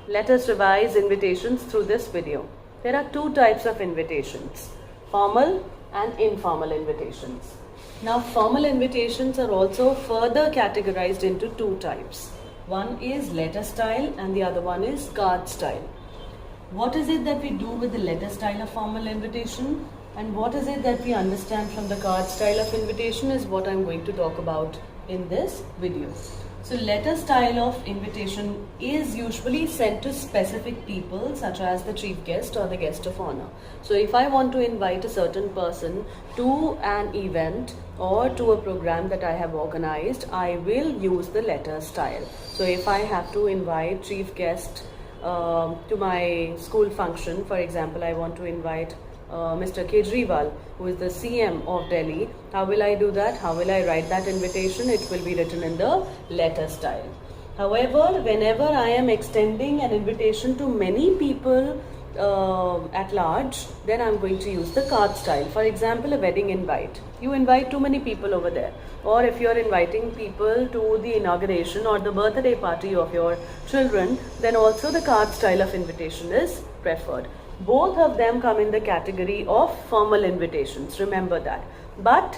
Let us revise invitations through this video. There are two types of invitations, formal and informal invitations. Now, formal invitations are also further categorized into two types. One is letter style and the other one is card style. What is it that we do with the letter style of formal invitation and what is it that we understand from the card style of invitation is what I'm going to talk about in this video. So letter style of invitation is usually sent to specific people such as the chief guest or the guest of honor. So if I want to invite a certain person to an event or to a program that I have organized, I will use the letter style. So if I have to invite chief guest to my school function, for example, I want to invite Mr. Kejriwal, who is the CM of Delhi. How will I do that? How will I write that invitation? It will be written in the letter style. However, whenever I am extending an invitation to many people at large, then I'm going to use the card style. For example, a wedding invite. You invite too many people over there. Or if you're inviting people to the inauguration or the birthday party of your children, then also the card style of invitation is preferred. Both of them come in the category of formal invitations, remember that. But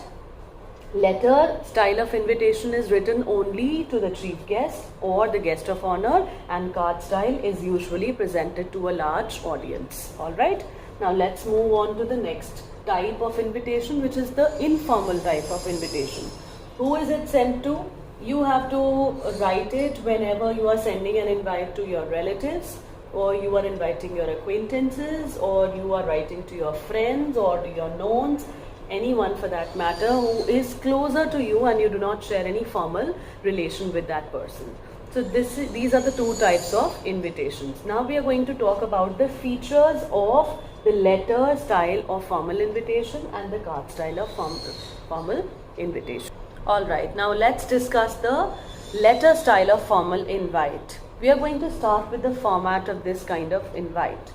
letter style of invitation is written only to the chief guest or the guest of honor, and card style is usually presented to a large audience. Alright, now let's move on to the next type of invitation, which is the informal type of invitation. Who is it sent to? You have to write it whenever you are sending an invite to your relatives, or you are inviting your acquaintances, or you are writing to your friends or to your knowns, anyone for that matter who is closer to you and you do not share any formal relation with that person. So these are the two types of invitations. Now we are going to talk about the features of the letter style of formal invitation and the card style of formal invitation. Alright, now let's discuss the letter style of formal invite. We are going to start with the format of this kind of invite.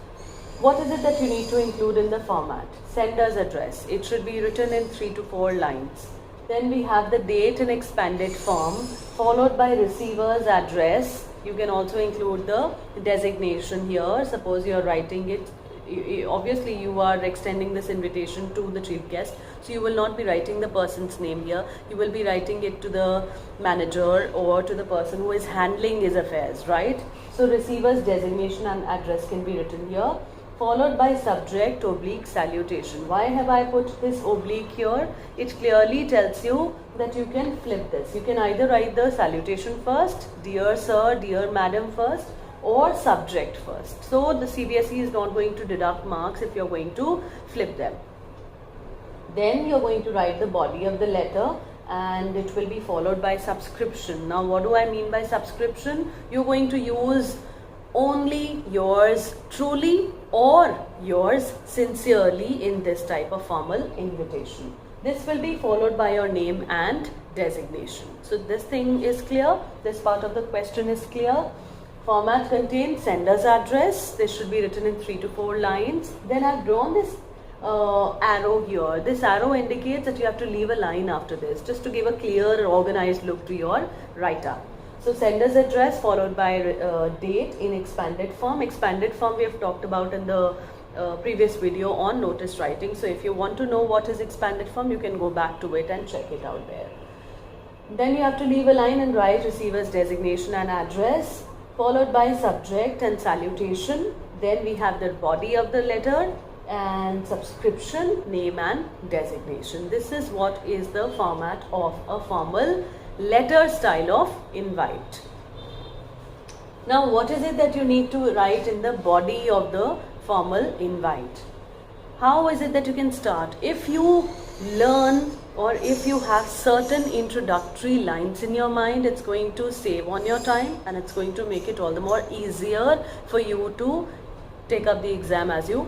What is it that you need to include in the format? Sender's address. It should be written in 3 to 4 lines. Then we have the date in expanded form, followed by receiver's address. You can also include the designation here. Suppose you are writing it, obviously you are extending this invitation to the chief guest, so you will not be writing the person's name here. You will be writing it to the manager or to the person who is handling his affairs, right? So receiver's designation and address can be written here, followed by subject / salutation. Why have I put this oblique here? It clearly tells you that you can flip this. You can either write the salutation first, dear sir, dear madam first, or subject first. So the CBSE is not going to deduct marks if you're going to flip them. Then you're going to write the body of the letter and it will be followed by subscription. Now what do I mean by subscription? You're going to use only yours truly or yours sincerely in this type of formal invitation. This will be followed by your name and designation. So this thing is clear. This part of the question is clear. Format contains sender's address. This should be written in 3 to 4 lines. Then I've drawn this arrow here. This arrow indicates that you have to leave a line after this just to give a clear organized look to your write-up. So sender's address followed by date in expanded form. Expanded form we have talked about in the previous video on notice writing. So if you want to know what is expanded form, you can go back to it and check it out there. Then you have to leave a line and write receiver's designation and address, followed by subject and salutation. Then we have the body of the letter and subscription, name and designation. This is what is the format of a formal letter style of invite. Now what is it that you need to write in the body of the formal invite? How is it that you can start? If you learn or if you have certain introductory lines in your mind, it's going to save on your time and it's going to make it all the more easier for you to take up the exam as you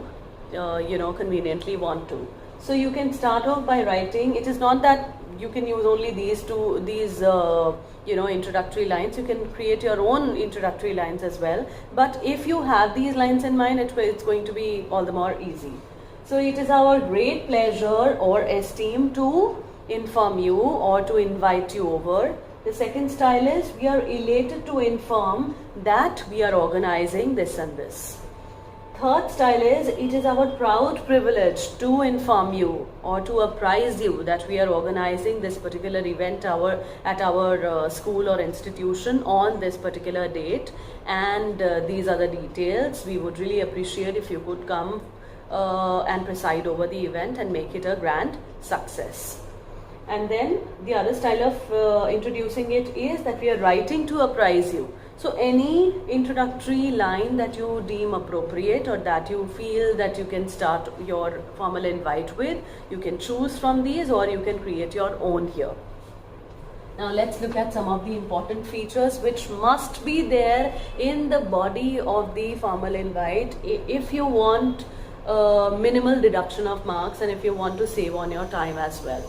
conveniently want to. So you can start off by writing. It is not that you can use only these introductory lines. You can create your own introductory lines as well. But if you have these lines in mind, it's going to be all the more easy. So it is our great pleasure or esteem to inform you or to invite you over The second style is we are elated to inform that we are organizing this and this. Third style is it is our proud privilege to inform you or to apprise you that we are organizing this particular event at our school or institution on this particular date, and these are the details. We would really appreciate if you could come and preside over the event and make it a grand success. And then the other style of introducing it is that we are writing to apprise you. So any introductory line that you deem appropriate or that you feel that you can start your formal invite with, you can choose from these or you can create your own here. Now let's look at some of the important features which must be there in the body of the formal invite if you want minimal deduction of marks and if you want to save on your time as well.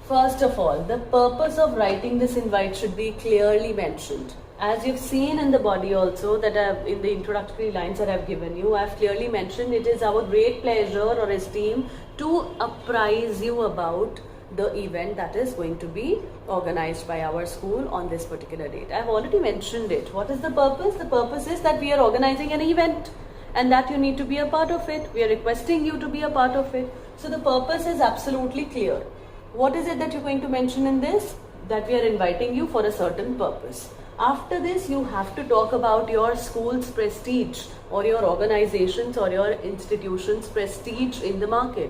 First of all, the purpose of writing this invite should be clearly mentioned. As you've seen in the body also, that in the introductory lines that I've given you, I've clearly mentioned it is our great pleasure or esteem to apprise you about the event that is going to be organized by our school on this particular date. I've already mentioned it. What is the purpose? The purpose is that we are organizing an event and that you need to be a part of it. We are requesting you to be a part of it. So the purpose is absolutely clear. What is it that you're going to mention in this? That we are inviting you for a certain purpose. After this, you have to talk about your school's prestige or your organization's or your institution's prestige in the market.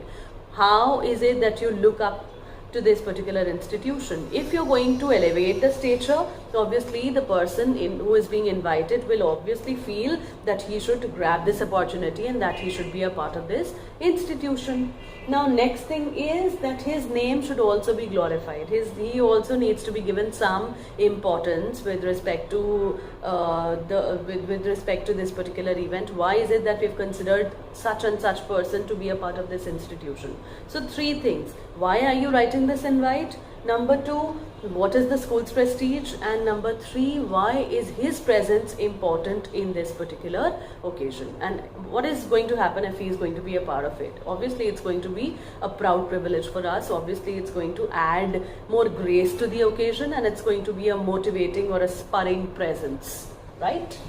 How is it that you look up to this particular institution? If you're going to elevate the stature, obviously the person who is being invited will obviously feel that he should grab this opportunity and that he should be a part of this institution. Now next thing is that his name should also be glorified. He also needs to be given some importance with respect to with respect to this particular event. Why is it that we've considered such and such person to be a part of this institution? So three things. Why are you writing this invite? Number two, what is the school's prestige? And number three, why is his presence important in this particular occasion? And what is going to happen if he is going to be a part of it? Obviously, it's going to be a proud privilege for us. Obviously, it's going to add more grace to the occasion and it's going to be a motivating or a spurring presence, right?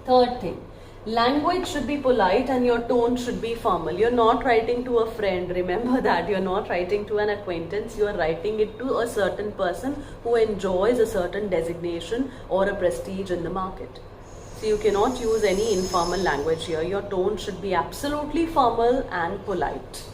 Third thing. Language should be polite and your tone should be formal. You're not writing to a friend. Remember that. You're not writing to an acquaintance. You're writing it to a certain person who enjoys a certain designation or a prestige in the market. So you cannot use any informal language here. Your tone should be absolutely formal and polite.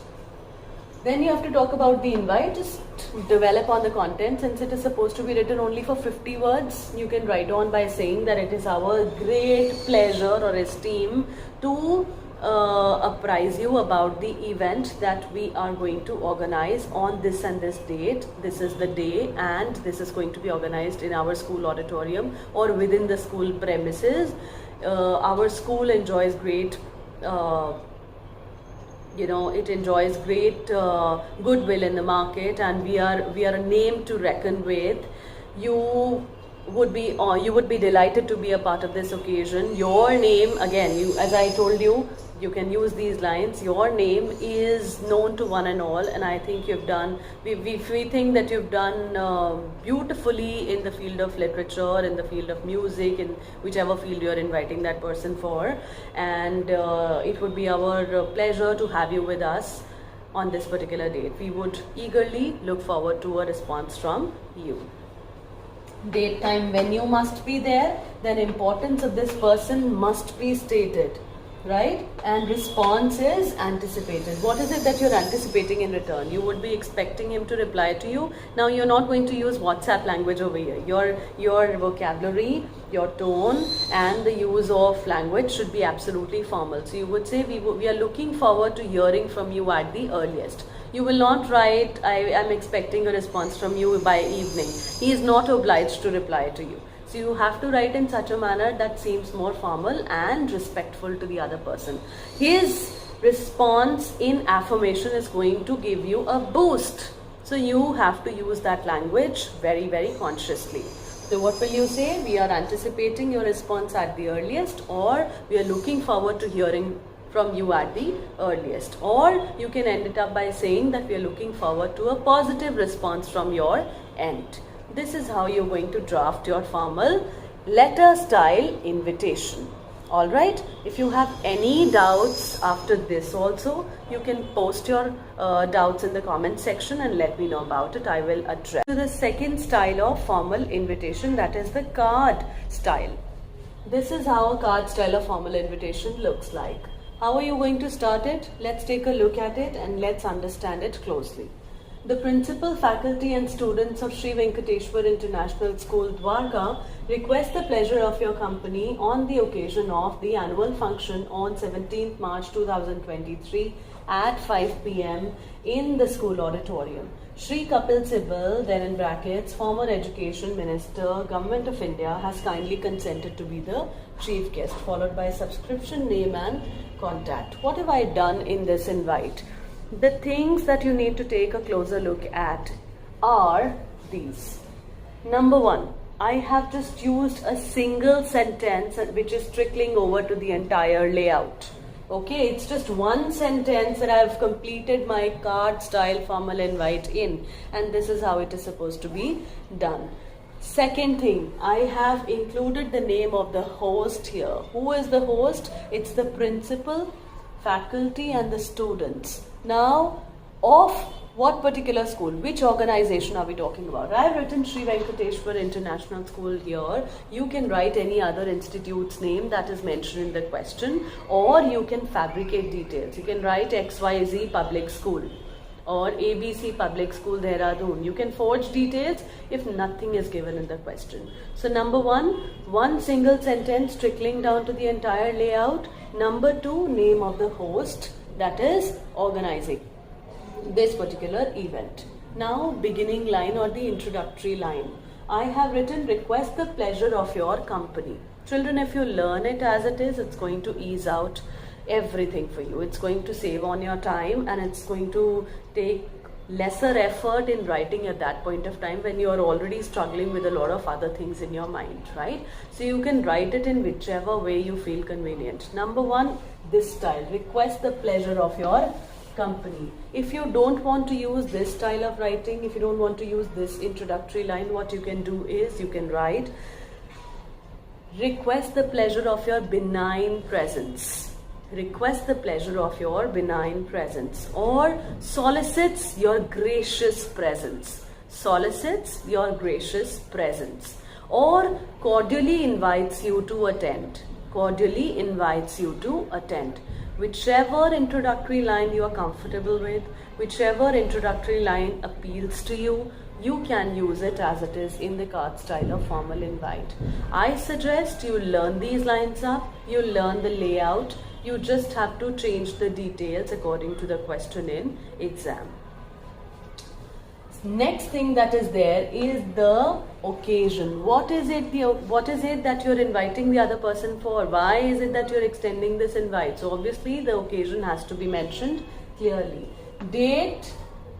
Then you have to talk about the invite. Just develop on the content. Since it is supposed to be written only for 50 words, you can write on by saying that it is our great pleasure or esteem to apprise you about the event that we are going to organize on this and this date. This is the day and this is going to be organized in our school auditorium or within the school premises. Our school enjoys great it enjoys great goodwill in the market, and we are a name to reckon with. You would be delighted to be a part of this occasion. Your name, again, as I told you, you can use these lines. Your name is known to one and all, and I think you've done. We think that you've done beautifully in the field of literature, in the field of music, in whichever field you're inviting that person for. And it would be our pleasure to have you with us on this particular date. We would eagerly look forward to a response from you. Date, time, venue must be there. Then importance of this person must be stated. Right? And response is anticipated. What is it that you're anticipating in return? You would be expecting him to reply to you. Now you're not going to use WhatsApp language over here. Your vocabulary, your tone and the use of language should be absolutely formal. So you would say we are looking forward to hearing from you at the earliest. You will not write, I am expecting a response from you by evening. He is not obliged to reply to you. So you have to write in such a manner that seems more formal and respectful to the other person. His response in affirmation is going to give you a boost. So you have to use that language very, very consciously. So what will you say? We are anticipating your response at the earliest, or we are looking forward to hearing from you at the earliest. Or you can end it up by saying that we are looking forward to a positive response from your end. This is how you're going to draft your formal letter style invitation. Alright, if you have any doubts after this also, you can post your doubts in the comment section and let me know about it. I will address the second style of formal invitation, that is the card style. This is how a card style of formal invitation looks like. How are you going to start it? Let's take a look at it and let's understand it closely. The principal, faculty and students of Sri Venkateshwar International School, Dwarka, request the pleasure of your company on the occasion of the annual function on 17th March 2023 at 5 p.m. in the school auditorium. Shri Kapil Sibal, then in brackets, former Education Minister, Government of India, has kindly consented to be the chief guest, followed by subscription name and contact. What have I done in this invite? The things that you need to take a closer look at are these. Number one, I have just used a single sentence which is trickling over to the entire layout. Okay, it's just one sentence that I've completed my card style formal invite in, and this is how it is supposed to be done. Second thing, I have included the name of the host here. Who is the host? It's the principal, faculty and the students. Now, of what particular school, which organization are we talking about? I have written Sri Venkateshwar International School here. You can write any other institute's name that is mentioned in the question, or you can fabricate details. You can write XYZ Public School or ABC Public School Dehradun. You can forge details if nothing is given in the question. So number one single sentence trickling down to the entire layout. Number two, name of the host that is organizing this particular event. Now, beginning line or the introductory line. I have written, request the pleasure of your company. Children, if you learn it as it is, it's going to ease out everything for you. It's going to save on your time and it's going to take lesser effort in writing at that point of time when you are already struggling with a lot of other things in your mind, right? So you can write it in whichever way you feel convenient. Number one, this style, request the pleasure of your company. If you don't want to use this style of writing, if you don't want to use this introductory line, what you can do is you can write, request the pleasure of your benign presence. Request the pleasure of your benign presence, or solicits your gracious presence. Solicits your gracious presence, or cordially invites you to attend. Cordially invites you to attend. Whichever introductory line you are comfortable with, whichever introductory line appeals to you, you can use it as it is in the card style of formal invite. I suggest you learn these lines up, you learn the layout, you just have to change the details according to the question in exam. Next thing that is there is the occasion. What is it that you're inviting the other person for? Why is it that you're extending this invite? So obviously the occasion has to be mentioned clearly. Date,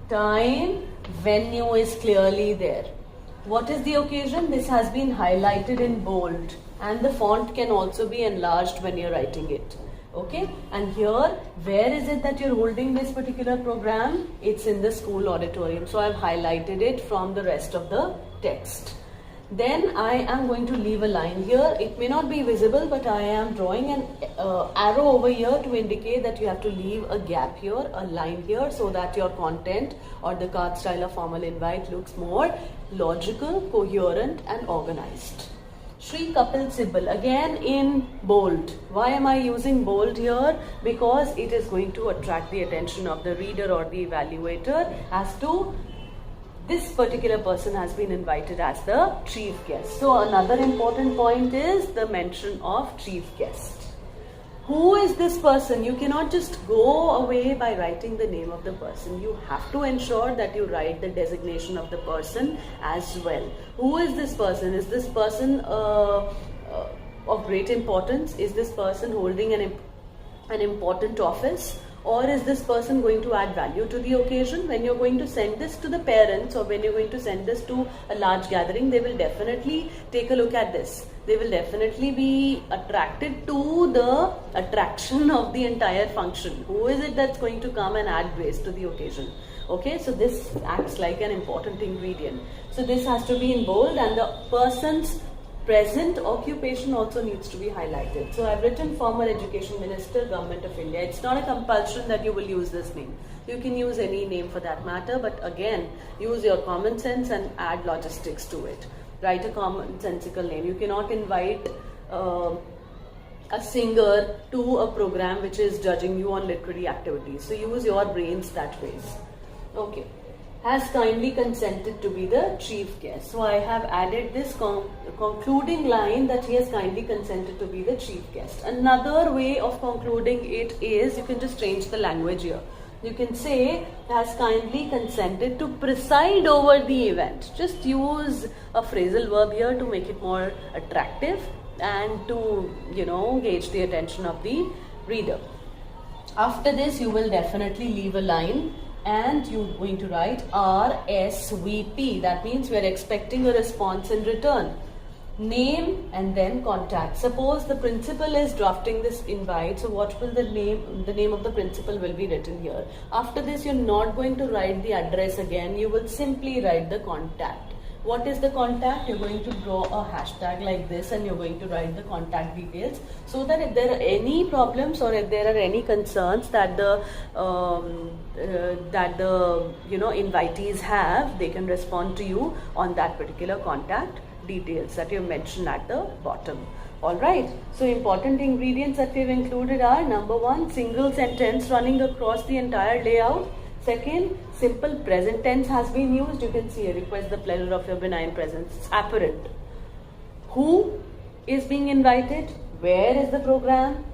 time, venue is clearly there. What is the occasion? This has been highlighted in bold and the font can also be enlarged when you're writing it. Okay, and here, where is it that you're holding this particular program? It's in the school auditorium. So I've highlighted it from the rest of the text. Then I am going to leave a line here. It may not be visible, but I am drawing an arrow over here to indicate that you have to leave a gap here, a line here, so that your content or the card style of formal invite looks more logical, coherent and organized. Shri Kapil Sibal, again in bold. Why am I using bold here? Because it is going to attract the attention of the reader or the evaluator as to this particular person has been invited as the chief guest. So another important point is the mention of chief guest. Who is this person? You cannot just go away by writing the name of the person. You have to ensure that you write the designation of the person as well. Who is this person? Is this person of great importance? Is this person holding an important office? Or is this person going to add value to the occasion? When you're going to send this to the parents or when you're going to send this to a large gathering, they will definitely take a look at this. They will definitely be attracted to the attraction of the entire function. Who is it that's going to come and add grace to the occasion? Okay, so this acts like an important ingredient. So this has to be in bold, and the person's present occupation also needs to be highlighted. So I've written former education minister, Government of India. It's not a compulsion that you will use this name. You can use any name for that matter, but again, use your common sense and add logistics to it. Write a commonsensical name. You cannot invite a singer to a program which is judging you on literary activities. So use your brains that way. Okay. Has kindly consented to be the chief guest. So I have added this concluding line that he has kindly consented to be the chief guest. Another way of concluding it is, you can just change the language here. You can say, has kindly consented to preside over the event. Just use a phrasal verb here to make it more attractive and to, gauge the attention of the reader. After this, you will definitely leave a line and you're going to write RSVP. That means we are expecting a response in return. Name and then contact. Suppose the principal is drafting this invite, so what will the name of the principal will be written here. After this, you're not going to write the address again, you will simply write the contact. What is the contact? You're going to draw a hashtag like this and you're going to write the contact details, so that if there are any problems or if there are any concerns that the invitees have, they can respond to you on that particular contact details that you mentioned at the bottom. Alright, so important ingredients that we've included are: number 1, single sentence running across the entire layout. Second, simple present tense has been used. You can see, request the pleasure of your benign presence. It's apparent. Who is being invited? Where is the program?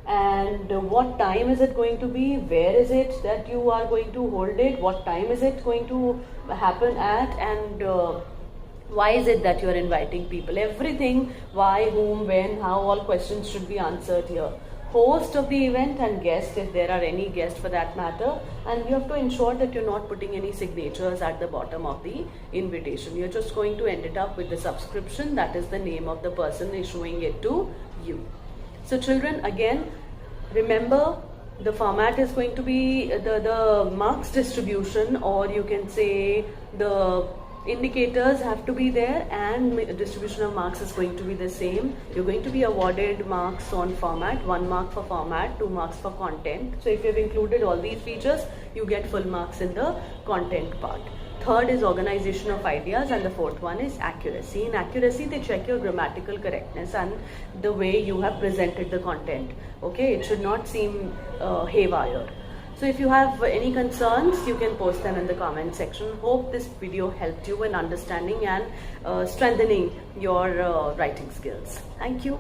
And what time is it going to be? Where is it that you are going to hold it? What time is it going to happen at? And why is it that you are inviting people? Everything, why, whom, when, how, all questions should be answered here. Host of the event and guest, if there are any guests for that matter, and you have to ensure that you're not putting any signatures at the bottom of the invitation. You're just going to end it up with the subscription, that is the name of the person issuing it to you. So children, again, remember the format is going to be the marks distribution, or you can say the indicators have to be there, and distribution of marks is going to be the same. You're going to be awarded marks on format, 1 mark for format, 2 marks for content. So if you've included all these features, you get full marks in the content part. Third is organization of ideas, and the fourth one is accuracy. In accuracy, they check your grammatical correctness and the way you have presented the content. Okay, it should not seem haywire. So if you have any concerns, you can post them in the comment section. Hope this video helped you in understanding and strengthening your writing skills. Thank you.